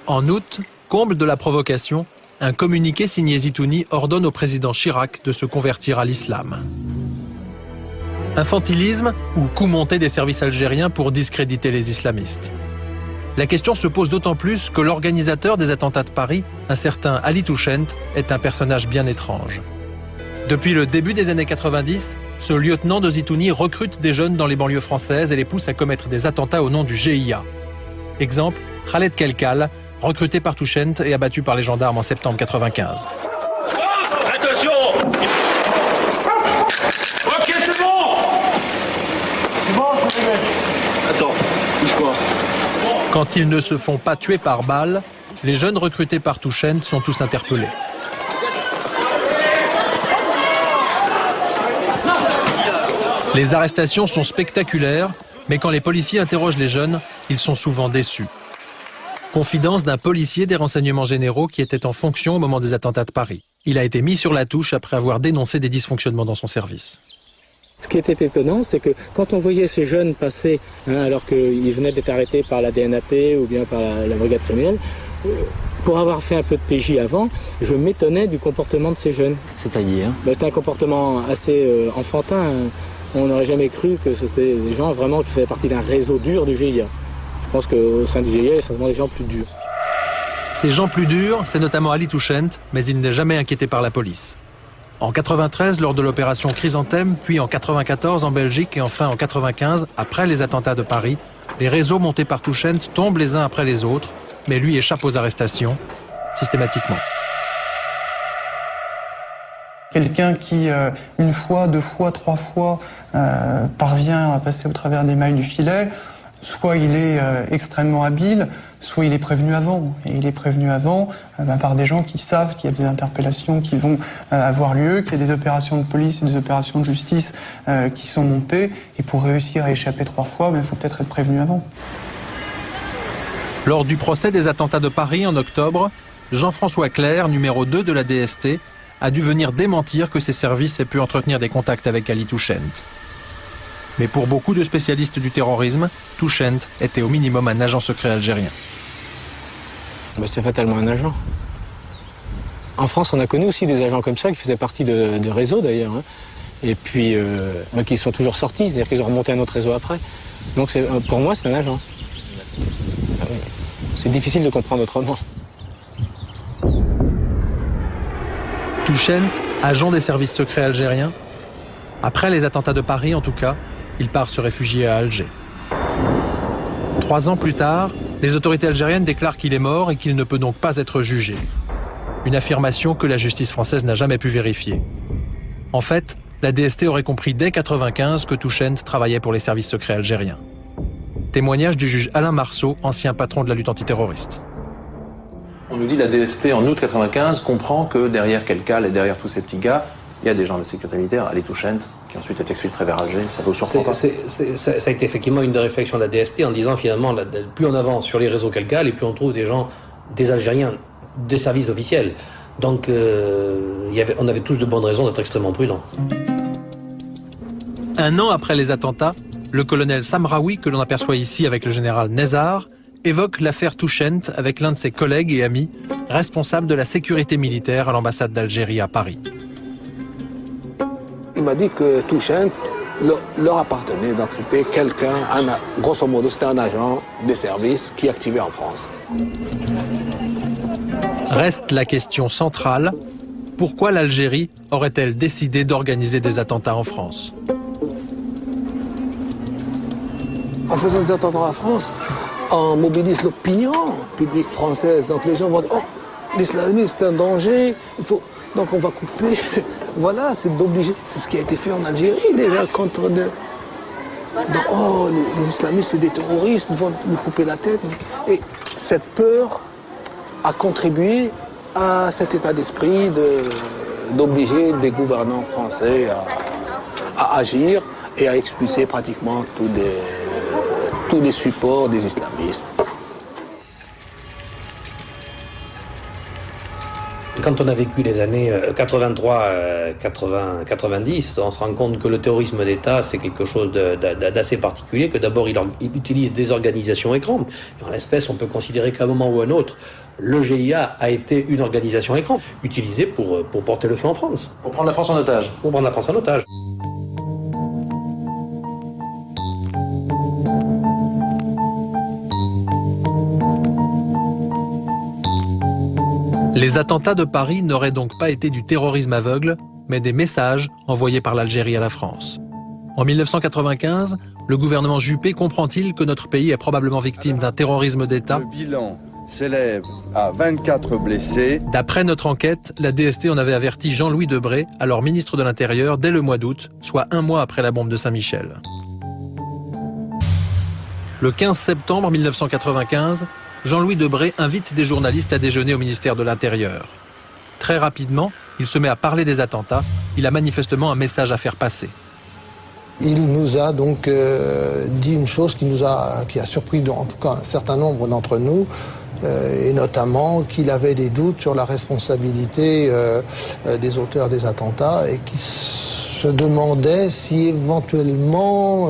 En août, comble de la provocation, un communiqué signé Zitouni ordonne au président Chirac de se convertir à l'islam. Infantilisme ou coup monté des services algériens pour discréditer les islamistes? La question se pose d'autant plus que l'organisateur des attentats de Paris, un certain Ali Touchent, est un personnage bien étrange. Depuis le début des années 90, ce lieutenant de Zitouni recrute des jeunes dans les banlieues françaises et les pousse à commettre des attentats au nom du GIA. Exemple, Khaled Kelkal, recruté par Touchent et abattu par les gendarmes en septembre 95. Attention! Ok, c'est bon! C'est bon, attends, bouge pas. Quand ils ne se font pas tuer par balle, les jeunes recrutés par Touchent sont tous interpellés. Les arrestations sont spectaculaires, mais quand les policiers interrogent les jeunes, ils sont souvent déçus. Confidence d'un policier des renseignements généraux qui était en fonction au moment des attentats de Paris. Il a été mis sur la touche après avoir dénoncé des dysfonctionnements dans son service. Ce qui était étonnant, c'est que quand on voyait ces jeunes passer, alors qu'ils venaient d'être arrêtés par la DNAT ou bien par la brigade criminelle, pour avoir fait un peu de PJ avant, je m'étonnais du comportement de ces jeunes. C'est-à-dire C'était un comportement assez enfantin. On n'aurait jamais cru que c'était des gens vraiment qui faisaient partie d'un réseau dur du GIA. Je pense qu'au sein du GIA, il y a certainement des gens plus durs. Ces gens plus durs, c'est notamment Ali Touchent, mais il n'est jamais inquiété par la police. En 93, lors de l'opération Chrysanthème, puis en 94 en Belgique et enfin en 95, après les attentats de Paris, les réseaux montés par Touchent tombent les uns après les autres, mais lui échappe aux arrestations, systématiquement. Quelqu'un qui, une fois, deux fois, trois fois, parvient à passer au travers des mailles du filet, soit il est extrêmement habile, soit il est prévenu avant. Et il est prévenu avant par des gens qui savent qu'il y a des interpellations qui vont avoir lieu, qu'il y a des opérations de police et des opérations de justice qui sont montées. Et pour réussir à échapper trois fois, il faut peut-être être prévenu avant. Lors du procès des attentats de Paris en octobre, Jean-François Clerc, numéro 2 de la DST, a dû venir démentir que ses services aient pu entretenir des contacts avec Ali Touchent. Mais pour beaucoup de spécialistes du terrorisme, Touchent était au minimum un agent secret algérien. C'est fatalement un agent. En France, on a connu aussi des agents comme ça qui faisaient partie de réseaux d'ailleurs. Et puis, qui sont toujours sortis, c'est-à-dire qu'ils ont remonté un autre réseau après. Donc pour moi, c'est un agent. C'est difficile de comprendre autrement. Touchent, agent des services secrets algériens. Après les attentats de Paris, en tout cas, il part se réfugier à Alger. 3 ans plus tard, les autorités algériennes déclarent qu'il est mort et qu'il ne peut donc pas être jugé. Une affirmation que la justice française n'a jamais pu vérifier. En fait, la DST aurait compris dès 1995 que Touchent travaillait pour les services secrets algériens. Témoignage du juge Alain Marceau, ancien patron de la lutte antiterroriste. On nous dit la DST en août 1995 comprend que derrière Kelkal et derrière tous ces petits gars, il y a des gens de la sécurité militaire, Ali Touchent, qui ensuite est exfiltré vers Alger. Ça vous surprend pas? Ça a été effectivement une des réflexions de la DST en disant finalement, plus on avance sur les réseaux Kelkal et plus on trouve des gens, des Algériens, des services officiels. Donc on avait tous de bonnes raisons d'être extrêmement prudents. Un an après les attentats, le colonel Samraoui, que l'on aperçoit ici avec le général Nezar, évoque l'affaire Touchent avec l'un de ses collègues et amis, responsable de la sécurité militaire à l'ambassade d'Algérie à Paris. Il m'a dit que Touchent leur appartenait, donc c'était quelqu'un, grosso modo c'était un agent des services qui activait en France. Reste la question centrale, pourquoi l'Algérie aurait-elle décidé d'organiser des attentats en France? En faisant des attentats en France, on mobilise l'opinion publique française. Donc les gens vont dire, oh, l'islamisme c'est un danger, donc on va couper. Voilà, c'est d'obliger. C'est ce qui a été fait en Algérie déjà contre oh, les islamistes c'est des terroristes, ils vont nous couper la tête. Et cette peur a contribué à cet état d'esprit d'obliger les gouvernants français à agir et à expulser pratiquement tous les supports des islamistes. Quand on a vécu les années 83, 80, 90, on se rend compte que le terrorisme d'État, c'est quelque chose d'assez particulier, que d'abord il utilise des organisations écran. Et en l'espèce, on peut considérer qu'à un moment ou à un autre, le GIA a été une organisation écran, utilisée pour porter le feu en France. Pour prendre la France en otage. Pour prendre la France en otage. Les attentats de Paris n'auraient donc pas été du terrorisme aveugle, mais des messages envoyés par l'Algérie à la France. En 1995, le gouvernement Juppé comprend-il que notre pays est probablement victime d'un terrorisme d'État? Le bilan s'élève à 24 blessés. D'après notre enquête, la DST en avait averti Jean-Louis Debré, alors ministre de l'Intérieur, dès le mois d'août, soit un mois après la bombe de Saint-Michel. Le 15 septembre 1995, Jean-Louis Debré invite des journalistes à déjeuner au ministère de l'Intérieur. Très rapidement, il se met à parler des attentats. Il a manifestement un message à faire passer. Il nous a donc dit une chose qui a surpris en tout cas un certain nombre d'entre nous, et notamment qu'il avait des doutes sur la responsabilité des auteurs des attentats et qui se demandait si éventuellement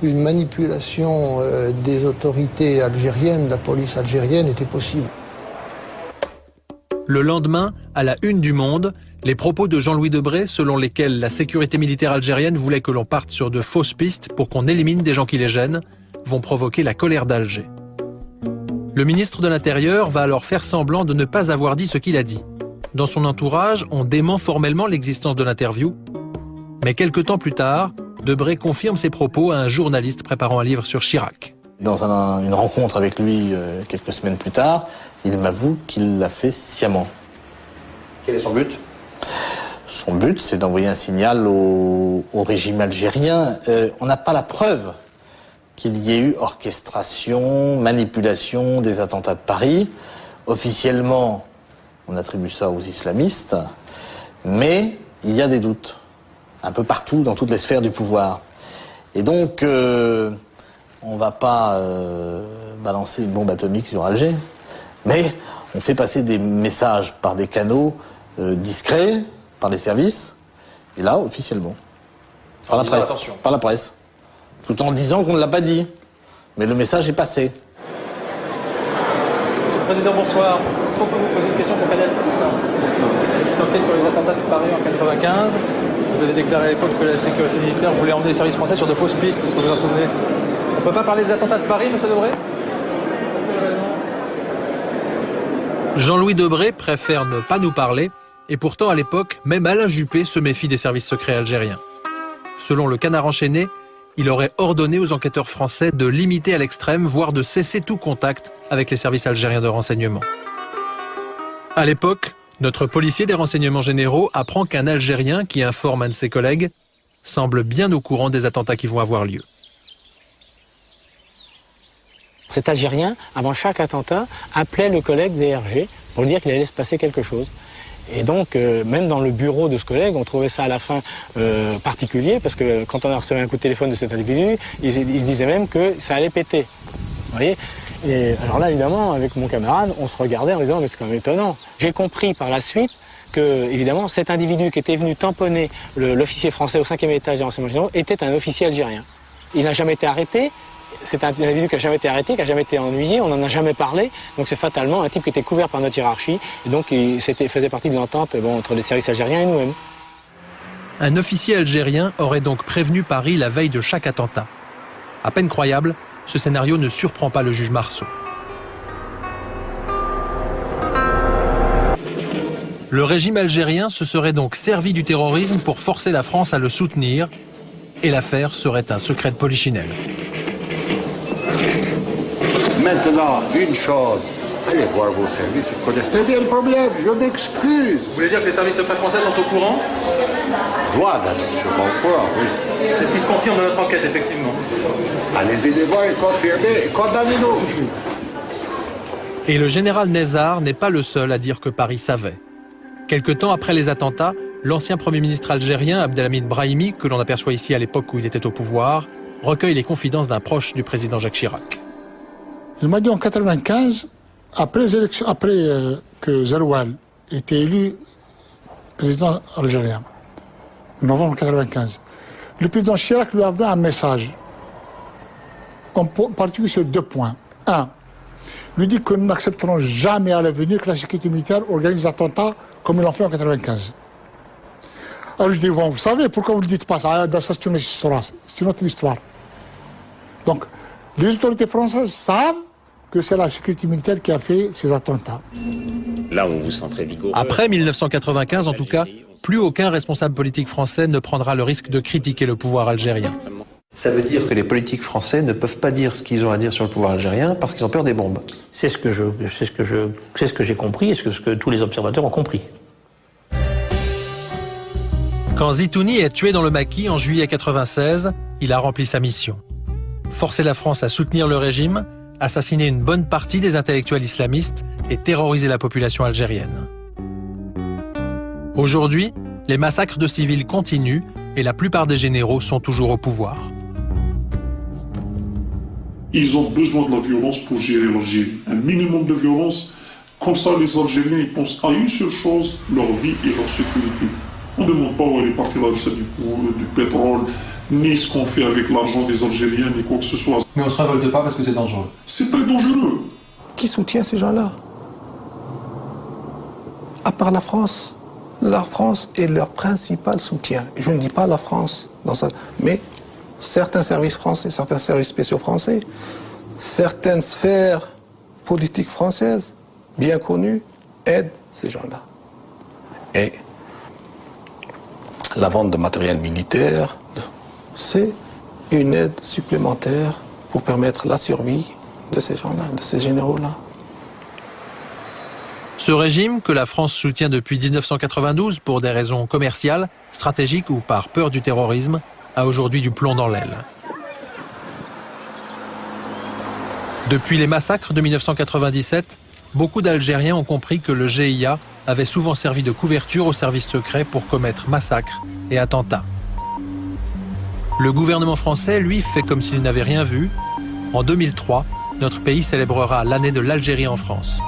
une manipulation des autorités algériennes, de la police algérienne, était possible. Le lendemain, à la une du Monde, les propos de Jean-Louis Debré, selon lesquels la sécurité militaire algérienne voulait que l'on parte sur de fausses pistes pour qu'on élimine des gens qui les gênent, vont provoquer la colère d'Alger. Le ministre de l'Intérieur va alors faire semblant de ne pas avoir dit ce qu'il a dit. Dans son entourage, on dément formellement l'existence de l'interview, mais quelques temps plus tard, Debré confirme ses propos à un journaliste préparant un livre sur Chirac. Dans une rencontre avec lui quelques semaines plus tard, il m'avoue qu'il l'a fait sciemment. Quel est son but? Son but, c'est d'envoyer un signal au régime algérien. On n'a pas la preuve qu'il y ait eu orchestration, manipulation des attentats de Paris. Officiellement, on attribue ça aux islamistes, mais il y a des doutes, un peu partout, dans toutes les sphères du pouvoir. Et donc, on ne va pas balancer une bombe atomique sur Alger, mais on fait passer des messages par des canaux discrets, par les services, et là, officiellement. Par la presse. Attention. Par la presse. Tout en disant qu'on ne l'a pas dit. Mais le message est passé. Monsieur le Président, bonsoir. Est-ce qu'on peut vous poser une question pour Canal+? Une enquête sur les attentats de Paris en 1995. Vous avez déclaré à l'époque que la sécurité militaire voulait emmener les services français sur de fausses pistes. Est-ce que vous en souvenez? On ne peut pas parler des attentats de Paris, monsieur Debré? Jean-Louis Debré préfère ne pas nous parler, et pourtant à l'époque, même Alain Juppé se méfie des services secrets algériens. Selon le Canard enchaîné, il aurait ordonné aux enquêteurs français de limiter à l'extrême, voire de cesser tout contact avec les services algériens de renseignement. À l'époque, notre policier des renseignements généraux apprend qu'un Algérien qui informe un de ses collègues semble bien au courant des attentats qui vont avoir lieu. Cet Algérien, avant chaque attentat, appelait le collègue DRG pour lui dire qu'il allait se passer quelque chose. Et donc, même dans le bureau de ce collègue, on trouvait ça à la fin particulier, parce que quand on a reçu un coup de téléphone de cet individu, il se disait même que ça allait péter. Vous voyez? Et alors là, évidemment, avec mon camarade, on se regardait en disant « mais c'est quand même étonnant ». J'ai compris par la suite que, évidemment, cet individu qui était venu tamponner l'officier français au 5e étage des renseignements généraux était un officier algérien. Il n'a jamais été arrêté. C'est un individu qui n'a jamais été arrêté, qui n'a jamais été ennuyé, on n'en a jamais parlé. Donc c'est fatalement un type qui était couvert par notre hiérarchie. Et donc il faisait partie de l'entente entre les services algériens et nous-mêmes. Un officier algérien aurait donc prévenu Paris la veille de chaque attentat. À peine croyable, ce scénario ne surprend pas le juge Marceau. Le régime algérien se serait donc servi du terrorisme pour forcer la France à le soutenir, et l'affaire serait un secret de polichinelle. Maintenant, une chose, allez voir vos services, ils connaissent très bien le problème, je m'excuse. Vous voulez dire que les services secrets français sont au courant? Doivent être sûrement au courant, oui. C'est ce qui se confirme dans notre enquête, effectivement. Allez-y les voir et confirmez et condamnez-nous. Et le général Nezzar n'est pas le seul à dire que Paris savait. Quelque temps après les attentats, l'ancien Premier ministre algérien Abdelhamid Brahimi, que l'on aperçoit ici à l'époque où il était au pouvoir, recueille les confidences d'un proche du président Jacques Chirac. Il m'a dit en 1995, après que Zeroual était élu président algérien, novembre 1995. Le président Chirac lui a envoyé un message, en particulier sur 2 points. 1. Lui dit que nous n'accepterons jamais à l'avenir que la sécurité militaire organise des attentats comme ils l'ont fait en 1995. Alors je dis, bon, vous savez, pourquoi vous ne le dites pas ça? C'est une histoire. C'est une autre histoire. Donc, les autorités françaises savent que c'est la sécurité militaire qui a fait ces attentats. Là, on vous sent très vigoureux. Après 1995, en tout cas, plus aucun responsable politique français ne prendra le risque de critiquer le pouvoir algérien. Ça veut dire que les politiques français ne peuvent pas dire ce qu'ils ont à dire sur le pouvoir algérien parce qu'ils ont peur des bombes. C'est ce que j'ai compris et ce que tous les observateurs ont compris. Quand Zitouni est tué dans le maquis en juillet 1996, il a rempli sa mission. Forcer la France à soutenir le régime, assassiner une bonne partie des intellectuels islamistes et terroriser la population algérienne. Aujourd'hui, les massacres de civils continuent et la plupart des généraux sont toujours au pouvoir. Ils ont besoin de la violence pour gérer l'Algérie. Un minimum de violence, comme ça les Algériens ils pensent à une seule chose, leur vie et leur sécurité. On ne demande pas où elle est partie la recette du pétrole, ni ce qu'on fait avec l'argent des Algériens, ni quoi que ce soit. Mais on ne se révolte pas parce que c'est dangereux. C'est très dangereux. Qui soutient ces gens-là? À part la France. La France est leur principal soutien. Je ne dis pas la France, mais certains services français, certains services spéciaux français, certaines sphères politiques françaises, bien connues, aident ces gens-là. Et la vente de matériel militaire, c'est une aide supplémentaire pour permettre la survie de ces gens-là, de ces généraux-là. Ce régime, que la France soutient depuis 1992 pour des raisons commerciales, stratégiques ou par peur du terrorisme, a aujourd'hui du plomb dans l'aile. Depuis les massacres de 1997, beaucoup d'Algériens ont compris que le GIA avait souvent servi de couverture aux services secrets pour commettre massacres et attentats. Le gouvernement français, lui, fait comme s'il n'avait rien vu. En 2003, notre pays célébrera l'année de l'Algérie en France.